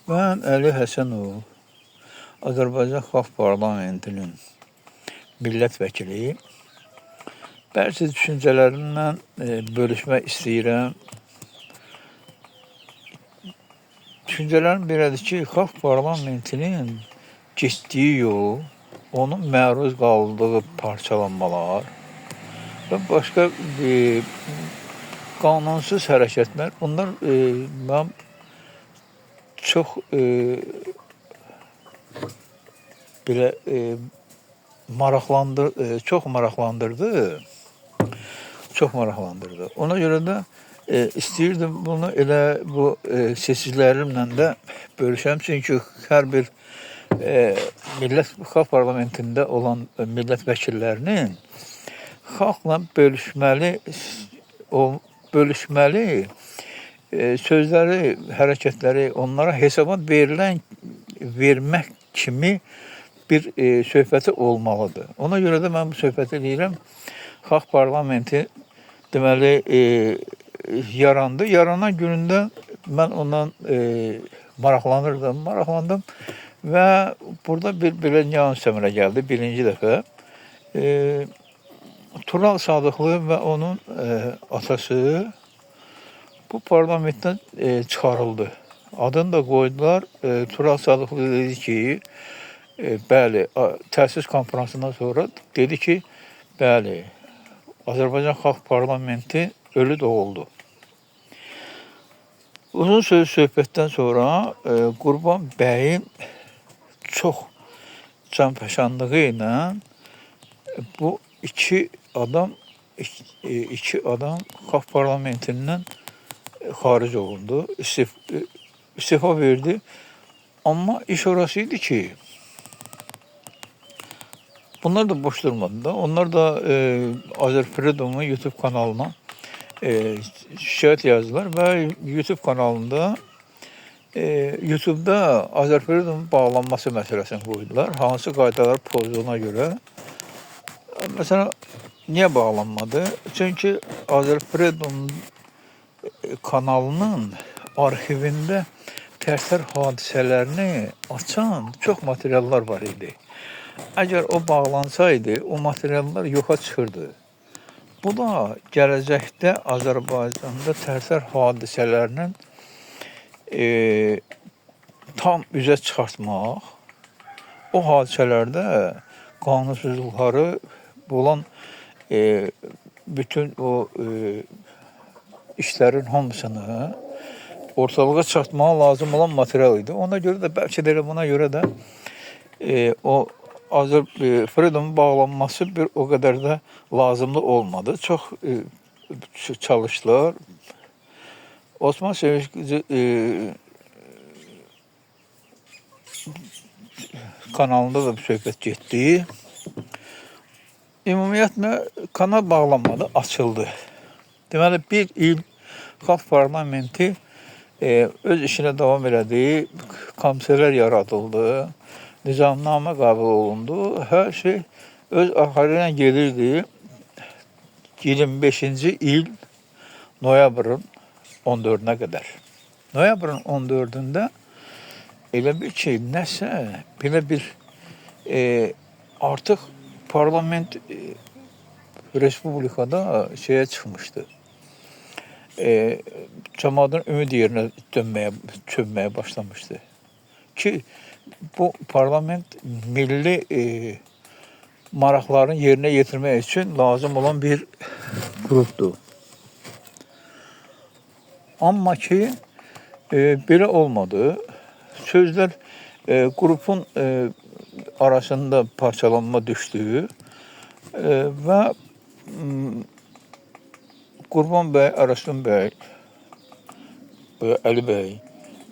Ben Əli Həsənov, Azərbaycan Xalq Parlamentinin millət vəkiliyim. Bəzi düşüncələrimlə bölüşmək istəyirəm. Düşüncələrim belədir ki, Xalq Parlamentinin getdiyi yol, onun məruz qaldığı parçalanmalar və başqa qanunsuz hərəkətlər, bunlar mən çox belə çox maraqlandırdı. Ona görə də istəyirdim bunu elə bu seçicilərimlə də bölüşəm. Çünki hər bir millət xalq parlamentində olan millət vəkillərinin xalqla bölüşməli sözləri, hərəkətləri onlara hesabat vermək kimi bir söhbəti olmalıdır. Ona görə də mən bu söhbəti deyirəm. Xalq parlamenti deməli yarandı. Yaranan günündə mən ondan maraqlandım və burada bir belə nüans əmələ gəldi. Birinci dəfə Tural Sadıqlı və onun atası bu parlamentdən çıxarıldı. Adını da qoydular. Tural Sadıqlı dedi ki, bəli, təsis konferansından sonra dedi ki, bəli, Azərbaycan Xalq Parlamenti ölü doğuldu. Uzun söhbətdən sonra Qurban bəyin çox canfəşanlığı ilə bu iki adam Xalq Parlamentindən xaric olundu, istifa verdi. Amma iş orası idi ki, bunlar da boş durmadı da. Onlar da Azərfredomun YouTube kanalına şikayət yazdılar və YouTube kanalında YouTube'da Azərfredomun bağlanması məsələsini qoydular. Hansı qaydalar pozduğuna görə. Məsələn, niyə bağlanmadı? Çünki Azərfredomun kanalının arxivində tərsər hadisələrini açan çox materiallar var idi. Əgər o bağlansaydı, o materiallar yoxa çıxırdı. Bu da gələcəkdə Azərbaycanda tərsər hadisələrinin tam üzə çıxartmaq, o hadisələrdə qanunsuzluqları olan bütün o işlərin hamısını ortalığa çıxartmağa lazım olan material idi. Ona görə də, bəlkə də buna görə də o Azərfredomun bağlanması bir o qədər də lazımlı olmadı. Çox çalışdılar. Osman Sevinç kanalında da bir söhbət getdi. Ümumiyyətlə, kanal bağlanmadı, açıldı. Deməli, bir il Xalq Parlamenti öz işinə davam elədi, komiserlər yaradıldı, nizamnamə qəbul olundu, hər şey öz axarı ilə gelirdi. 25-ci il noyabrın 14-nə qədər. Noyabrın 14-də elə bir ki, nəsə, belə bir artıq parlament respublikada şeye çıxmışdı. Cəmaatın ümid yerinə çönməyə başlamışdı. Ki, bu parlament milli maraqlarını yerinə yetirmək üçün lazım olan bir qrupdur. Amma ki, belə olmadı. Sözlər qrupun arasında parçalanma düşdü və Qurban bəy, Araşdın bəy, Əli bəy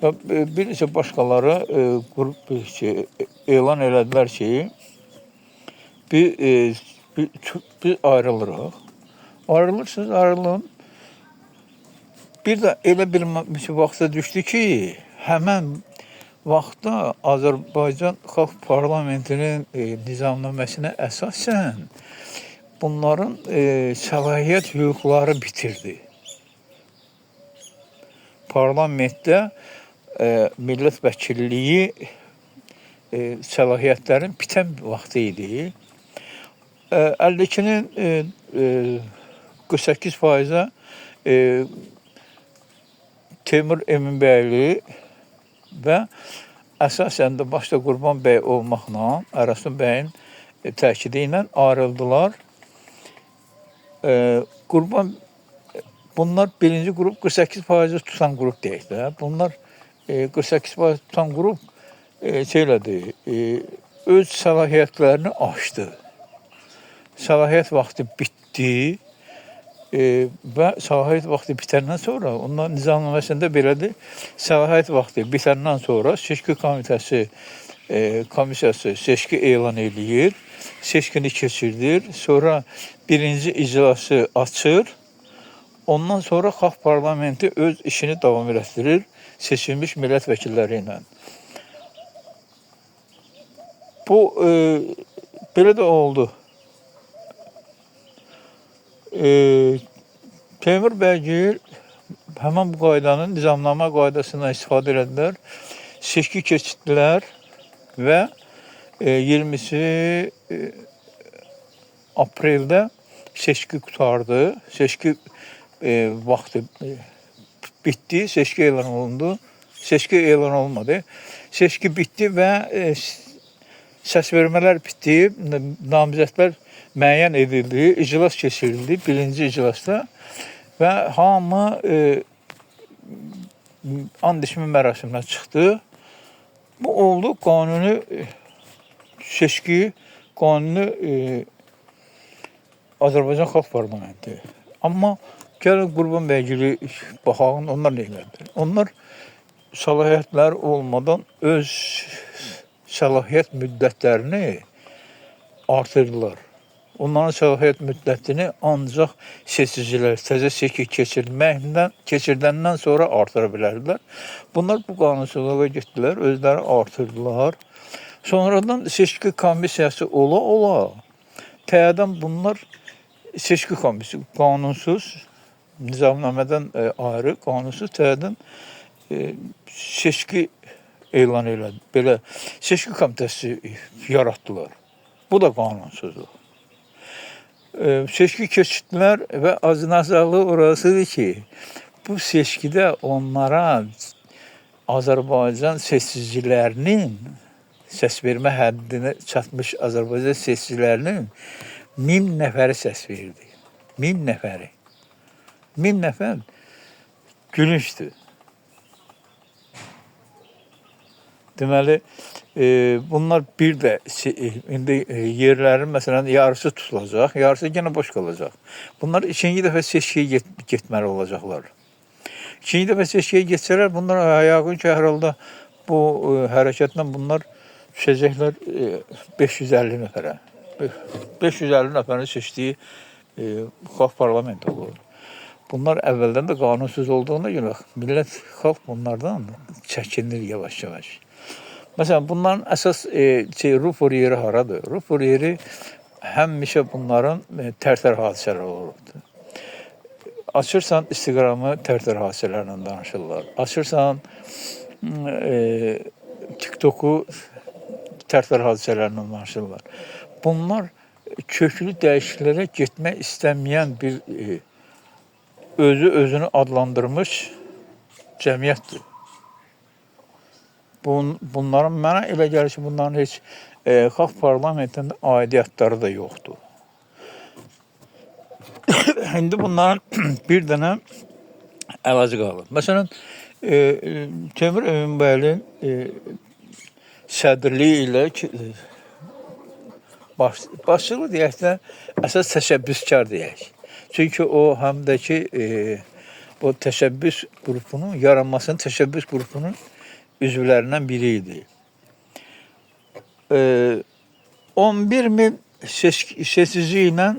və bir neçə başqaları elan elədilər ki, biz ayrılırıq. Ayrılırsınız, ayrılın. Bir də elə bir vaxta düşdü ki, həmən vaxtda Azərbaycan Xalq Parlamentinin nizamnaməsinə əsasən bunların səlahiyyət hüquqları bitirdi. Parlamentdə millət vəkilliyi səlahiyyətlərin bitən vaxtı idi. 52-nin 48%-ə Teymur Eminbəyli və əsasən də başda Qurban bəy olmaqla, Ərəsun bəyin təkidi ilə ayrıldılar. Bunlar birinci qrup 48% tutan qrup deyək də. Bunlar 48% tutan qrup öz səlahiyyətlərini aşdı. Səlahiyyət vaxtı bitdi və səlahiyyət vaxtı bitəndən sonra, onların nizamnaməsində belədir, səlahiyyət vaxtı bitəndən sonra seçki komissiyası seçki elan edir, seçkini keçirdir, sonra birinci iclası açır, ondan sonra Xalq Parlamenti öz işini davam etdirir seçilmiş millət vəkilləri ilə. Bu belə də oldu. Teymur bəygil həmin bu qaydanın, nizamnamə qaydasından istifadə edilər, seçki keçirdilər və 20-si apreldə seçki qutardı, seçki vaxtı bitdi, seçki elan olundu, seçki elan olmadı, seçki bitdi və səsvermələr bitdi, namizədlər müəyyən edildi, iclas keçirildi birinci iclasda və hamı and içmə mərasiminə çıxdı. Bu oldu qanuni seçki, qanuni Azərbaycan Xalq Parlamenti. Amma gəlin Qurban bəygili baxağın, onlar nə edirlər? Onlar səlahiyyətlər olmadan öz səlahiyyət müddətlərini artırdılar. Onların səlahiyyət müddətini ancaq seçicilər təzə seçki keçirdəndən sonra artıra bilərdilər. Bunlar bu qanunsuzluğa getdilər, özləri artırdılar. Sonradan seçki komissiyası ola təzədən bunlar seçki komissiyası qanunsuz, nizamnamədən ayrı, qanunsuz təzədən seçki elan elədi. Belə seçki komitəsi yaratdılar. Bu da qanunsuzluq. Seçki keçirdilər və azınazarlı orasıdır ki, bu seçkidə onlara Azərbaycan seçicilərinin, səs vermə həddinə çatmış Azərbaycan seçicilərinin 1000 nəfəri səs verdi. 1000 nəfəri. 1000 nəfər gülüncdür. Deməli, bunlar bir də indi yerlərin məsələn yarısı tutulacaq, yarısı yenə boş qalacaq. Bunlar ikinci dəfə seçkiyə getməli olacaqlar. İkinci dəfə seçkiyə getsələr, bunlar yəqin ki, hər halda bu hərəkətlə bunlar düşəcəklər 550 nəfərə. 550 nəfərin seçdiyi Xalq Parlamenti olur. Bunlar əvvəldən də qanunsuz olduğuna görə millət, xalq bunlardan çəkinir yavaş-yavaş. Məsələn, bunların əsas rufor yeri haradır? Rufor yeri həmişə bunların tərtər hadisələri olurdu. Açırsan Instagramı, tərtər hadisələrlə danışırlar. Açırsan TikToku, tərtər hadisələrlə danışırlar. Bunlar köklü dəyişikliklərə getmək istəməyən bir özünü adlandırmış cəmiyyətdir. Bunların mənə elə gəlir ki, bunların heç Xalq Parlamentində aidiyyatları da yoxdur. İndi bunların bir dənə əlacı qalır. Məsələn, Teymur Eminbəylin sədrliyi ilə başçılığı deyək də, əsas təşəbbüskar deyək. Çünki o, həm də ki, o təşəbbüs qrupunun, yaranmasının təşəbbüs qrupunun üzvlərindən biri idi. 11 min seçici ilə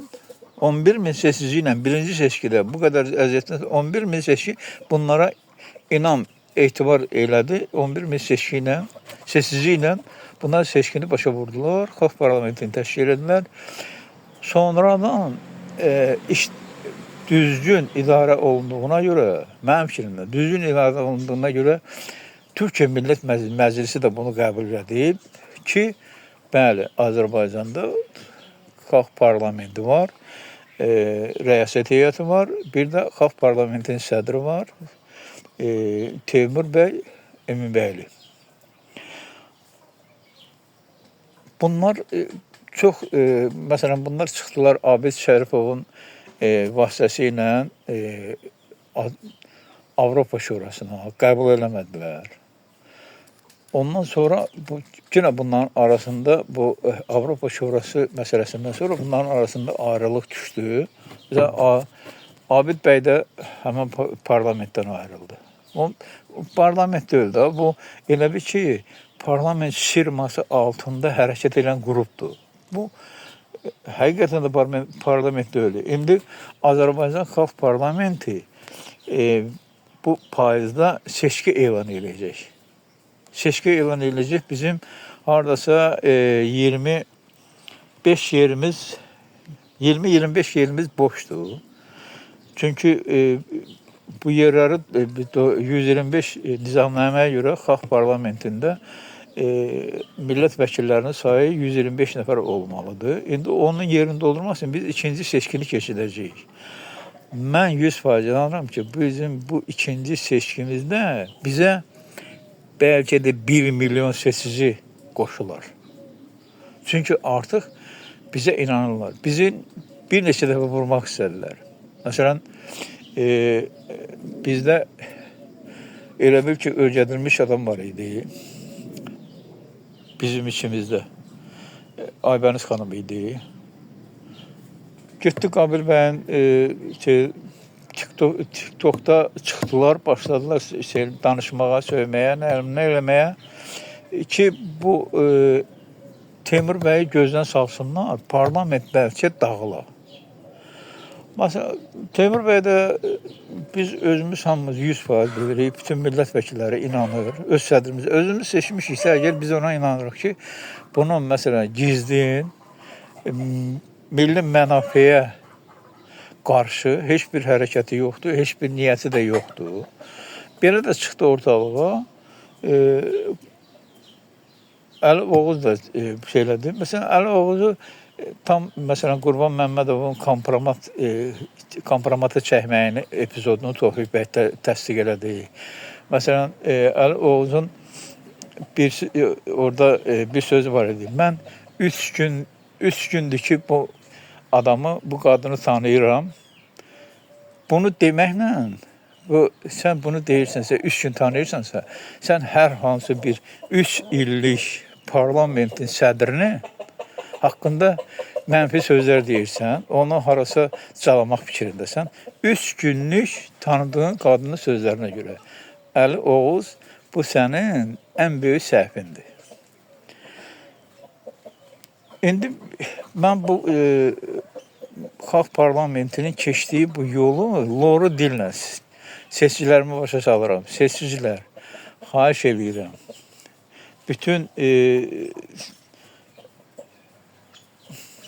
birinci seçkidə bu qədər əziyyətlə 11 min seçki bunlara inam, etibar elədi. 11 min seçici ilə bunlar seçkini başa vurdular. Xalq Parlamentini təşkil edilər. Sonradan iş düzgün idarə olunduğuna görə, mənim fikrimdə düzgün idarə olunduğuna görə Türkiyə Millət Məclisi də bunu qəbul edib ki, bəli, Azərbaycanda xalq parlamenti var, rəyasət heyəti var, bir də xalq parlamentinin sədri var, Teymur bəy Eminbəyli. Bunlar çox, məsələn, bunlar çıxdılar Abid Şərifovun vasitəsilə Avropa Şurasına qəbul eləmədilər. Ondan sonra yenə bunların arasında bu Avropa Şurası məsələsindən sonra bunların arasında ayrılıq düşdü. Abid bəy də həmin parlamentdən ayrıldı. O parlament deyil də, bu elə bir ki, parlament şirması altında hərəkət edən qrupdur. Bu həqiqətən də parlament deyil. İndi Azərbaycan Xalq Parlamenti bu payızda seçki elan edəcək. Seçki elan ediləcək. Bizim haradasa 20-25 yerimiz boşdur. Çünki bu yerləri 125 nizamnaməyə görə Xalq Parlamentində millət vəkillərinin sayı 125 nəfər olmalıdır. İndi onun yerini doldurmaq üçün biz ikinci seçkini keçirəcəyik. Mən 100% inanıram ki, bizim bu ikinci seçkimizdə bizə bəlkə də 1 milyon seçici qoşular. Çünki artıq bizə inanırlar. Bizi bir neçə dəfə vurmaq istədilər. Məsələn, bizdə elə bil ki, öldürülmüş adam var idi. Bizim içimizdə. Aybəniz xanım idi. Getdi Qabil bəyin TikTok'da çıxdılar, başladılar danışmağa, söyməyə, nə eləməyə ki, bu Teymur bəyi gözdən salsınlar, parlament bəlkə dağılar. Məsələn, Teymur bəy də biz özümüz hamımız 100% bilirik, bütün millət vəkilləri inanır, öz sədrimiz, özümüz seçmişiksə, əgər biz ona inanırıq ki, bunun məsələn gizlin, milli mənafəyə qarşı heç bir hərəkəti yoxdur, heç bir niyyəti də yoxdur. Belə də çıxdı ortalığa. Əli Oğuz da şeylədi. Məsələn, Əli Oğuzu tam, məsələn, Qurban Məmmədovun kompromatı çəkməyini epizodunu Tofiq bəy təsdiq elədi. Məsələn, Əli Oğuzun orada bir sözü var idi. Mən 3 gündür ki, bu adamı, bu qadını tanıyıram. Bunu deməklə, sən bunu deyirsənsə, 3 gün tanıyırsansa, sən hər hansı bir 3 illik parlamentin sədrini haqqında mənfi sözlər deyirsən, onu harasa calamaq fikrindəsən. 3 günlük tanıdığın qadının sözlərinə görə. Əli Oğuz, bu sənin ən böyük səhvindir. İndi mən bu Xalq Parlamentinin keçdiyi bu yolu loru dillə seçicilərimi başa salıram. Seçicilər, xahiş edirəm. Bütün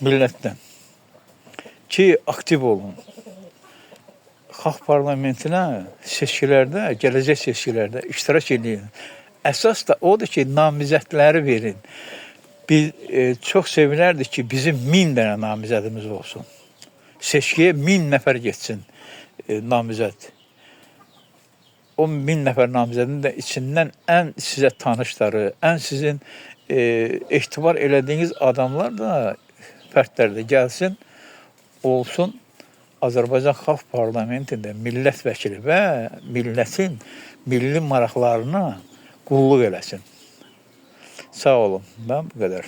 millətdən ki, aktiv olun. Xalq Parlamentinə seçkilərdə, gələcək seçkilərdə iştirak edin. Əsas da odur ki, namizədləri verin. Biz çox sevinərdik ki, bizim 1000 dənə namizədimiz olsun. Seçkiyə 1000 nəfər getsin namizəd. O 1000 nəfər namizədin də içindən ən sizə tanışları, ən sizin etibar elədiyiniz adamlar da, fərdlər də gəlsin, olsun Azərbaycan Xalq Parlamentində millət vəkili və millətin milli maraqlarına qulluq eləsin. Sağ olun. Ben bu kadar.